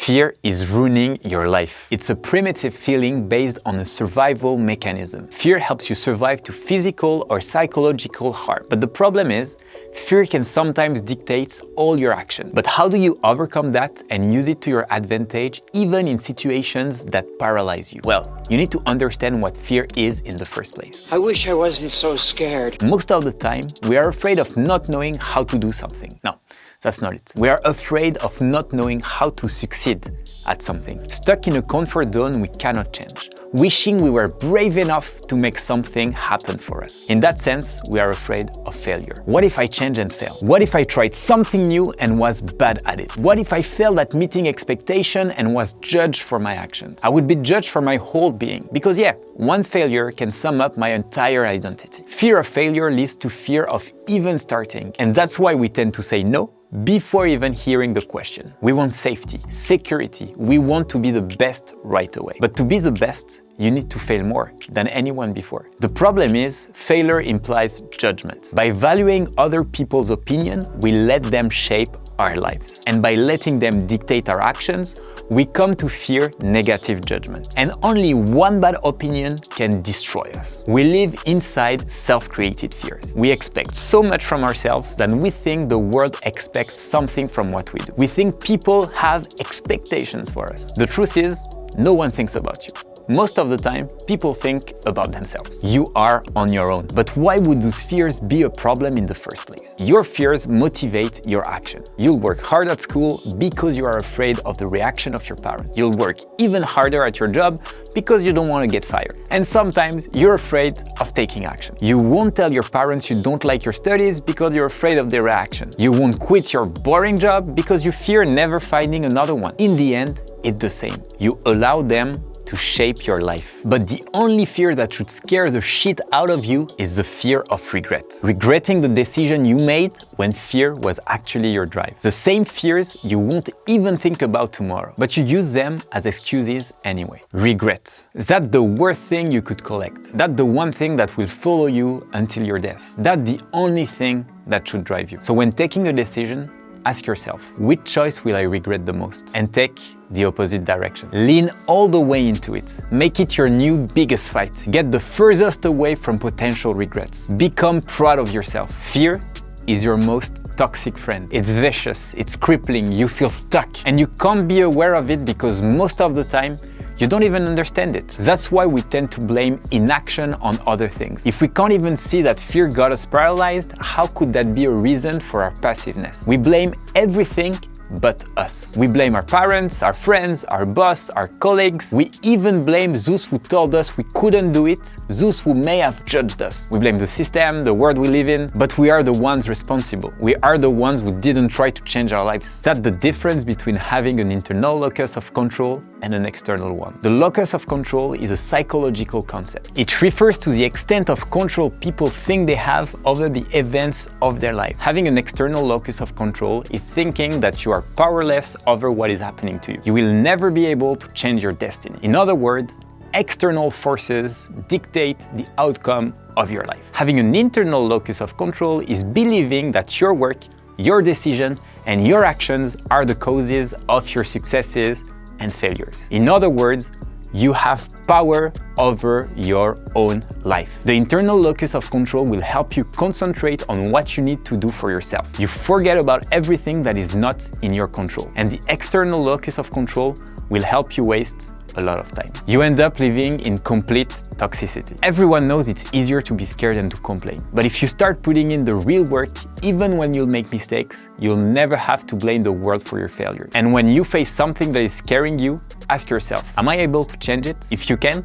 Fear is ruining your life. It's a primitive feeling based on a survival mechanism. Fear helps you survive to physical or psychological harm. But the problem is, fear can sometimes dictate all your action. But how do you overcome that and use it to your advantage, even in situations that paralyze you? Well, you need to understand what fear is in the first place. I wish I wasn't so scared. Most of the time, we are afraid of not knowing how to do something. No. That's not it. We are afraid of not knowing how to succeed at something. Stuck in a comfort zone we cannot change. Wishing we were brave enough to make something happen for us. In that sense, we are afraid of failure. What if I change and fail? What if I tried something new and was bad at it? What if I failed at meeting expectation and was judged for my actions? I would be judged for my whole being. Because yeah, one failure can sum up my entire identity. Fear of failure leads to fear of even starting. And that's why we tend to say no before even hearing the question. We want safety, security. We want to be the best right away. But to be the best, you need to fail more than anyone before. The problem is, failure implies judgment. By valuing other people's opinion, we let them shape our lives. And by letting them dictate our actions, we come to fear negative judgment. And only one bad opinion can destroy us. We live inside self-created fears. We expect so much from ourselves that we think the world expects something from what we do. We think people have expectations for us. The truth is, no one thinks about you. Most of the time, people think about themselves. You are on your own. But why would those fears be a problem in the first place? Your fears motivate your action. You'll work hard at school because you are afraid of the reaction of your parents. You'll work even harder at your job because you don't want to get fired. And sometimes you're afraid of taking action. You won't tell your parents you don't like your studies because you're afraid of their reaction. You won't quit your boring job because you fear never finding another one. In the end, it's the same. You allow them to shape your life. But the only fear that should scare the shit out of you is the fear of regret. Regretting the decision you made when fear was actually your drive. The same fears you won't even think about tomorrow, but you use them as excuses anyway. Regret. That's the worst thing you could collect. That's the one thing that will follow you until your death. That's the only thing that should drive you. So when taking a decision, ask yourself, which choice will I regret the most? And take the opposite direction. Lean all the way into it. Make it your new biggest fight. Get the furthest away from potential regrets. Become proud of yourself. Fear is your most toxic friend. It's vicious, it's crippling, you feel stuck, and you can't be aware of it because most of the time, you don't even understand it. That's why we tend to blame inaction on other things. If we can't even see that fear got us paralyzed, how could that be a reason for our passiveness? We blame everything but us. We blame our parents, our friends, our boss, our colleagues. We even blame those who told us we couldn't do it, those who may have judged us. We blame the system, the world we live in, but we are the ones responsible. We are the ones who didn't try to change our lives. That's the difference between having an internal locus of control and an external one. The locus of control is a psychological concept. It refers to the extent of control people think they have over the events of their life. Having an external locus of control is thinking that you are powerless over what is happening to you. You will never be able to change your destiny. In other words, external forces dictate the outcome of your life. Having an internal locus of control is believing that your work, your decision, and your actions are the causes of your successes and failures. In other words, you have power over your own life. The internal locus of control will help you concentrate on what you need to do for yourself. You forget about everything that is not in your control. And the external locus of control will help you waste a lot of time. You end up living in complete toxicity. Everyone knows it's easier to be scared than to complain. But if you start putting in the real work, even when you'll make mistakes, you'll never have to blame the world for your failure. And when you face something that is scaring you, ask yourself, am I able to change it? If you can,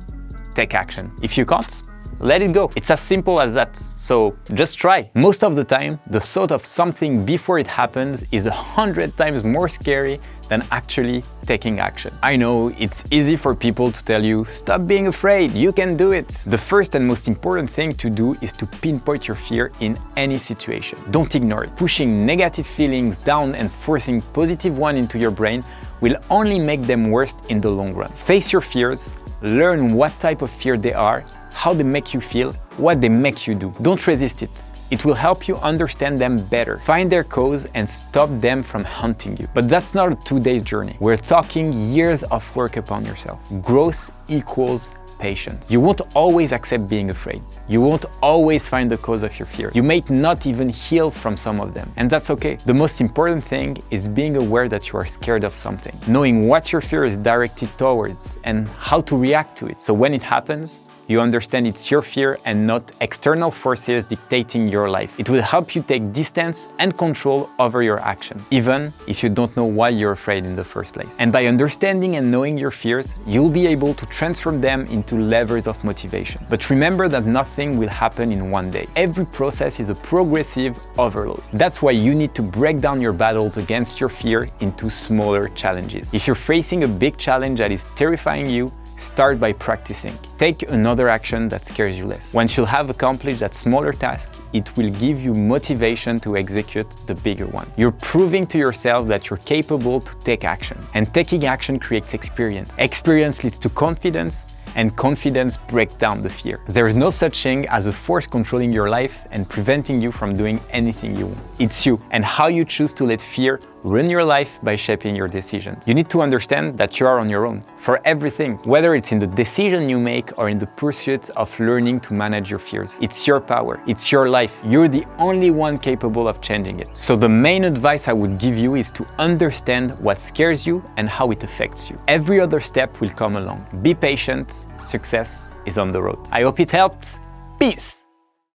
take action. If you can't, let it go. It's as simple as that. So just try. Most of the time, the thought of something before it happens is 100 times more scary than actually taking action. I know it's easy for people to tell you, stop being afraid, you can do it. The first and most important thing to do is to pinpoint your fear in any situation. Don't ignore it. Pushing negative feelings down and forcing positive one into your brain will only make them worse in the long run. Face your fears, learn what type of fear they are, how they make you feel, what they make you do. Don't resist it. It will help you understand them better, find their cause, and stop them from haunting you. But that's not a 2-day journey. We're talking years of work upon yourself. Growth equals patience. You won't always accept being afraid. You won't always find the cause of your fear. You may not even heal from some of them, and that's okay. The most important thing is being aware that you are scared of something, knowing what your fear is directed towards and how to react to it. So when it happens, you understand it's your fear and not external forces dictating your life. It will help you take distance and control over your actions, even if you don't know why you're afraid in the first place. And by understanding and knowing your fears, you'll be able to transform them into levers of motivation. But remember that nothing will happen in one day. Every process is a progressive overload. That's why you need to break down your battles against your fear into smaller challenges. If you're facing a big challenge that is terrifying you, start by practicing. Take another action that scares you less. Once you'll have accomplished that smaller task, it will give you motivation to execute the bigger one. You're proving to yourself that you're capable to take action. And taking action creates experience. Experience leads to confidence, and confidence breaks down the fear. There is no such thing as a force controlling your life and preventing you from doing anything you want. It's you and how you choose to let fear run your life by shaping your decisions. You need to understand that you are on your own for everything, whether it's in the decision you make or in the pursuit of learning to manage your fears. It's your power, it's your life. You're the only one capable of changing it. So the main advice I would give you is to understand what scares you and how it affects you. Every other step will come along. Be patient, success is on the road. I hope it helped. Peace!